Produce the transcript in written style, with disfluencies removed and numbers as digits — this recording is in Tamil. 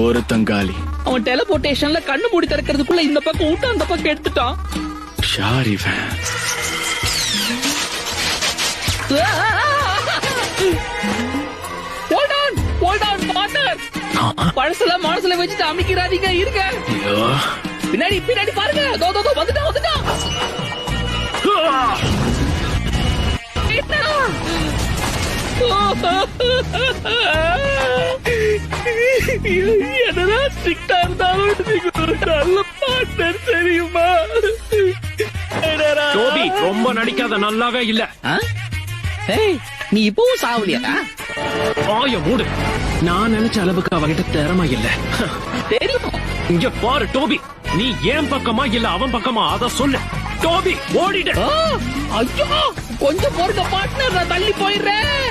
ஒரு தங்காலி. அவன் டெலிபோர்டேஷன்ல கண்ணு மூடி திறக்கிறதுக்குள்ள இந்த பக்கம் விட்டு அந்த பக்கம் எடுத்துட்டான். ஷார் இவன். பழசுல மனசுல வச்சுட்டு அமைக்கிறாதீங்க. இருங்க, பின்னாடி பின்னாடி பாருங்க. வந்துட்டான். என்னடா ஸ்ட்ரிக்டா இருந்தாலும் நல்ல பார்ட்னர் தெரியுமா? டோபி ரொம்ப நடிக்காத, நல்லாவே இல்ல. நீ இப்பவும் சாவலியா? ஆய மூடு. நான் நினைச்ச அளவுக்கு அவகிட்ட திறமை இல்ல. தெரியும். இங்க பாரு டோபி, நீ ஏன் பக்கமா இல்ல அவன் பக்கமா, அத சொல்லு. டோபி ஓடிடு. ஐயோ, கொஞ்சம் பொறுங்க பார்ட்னர், நான் தள்ளி போயிடுறேன்.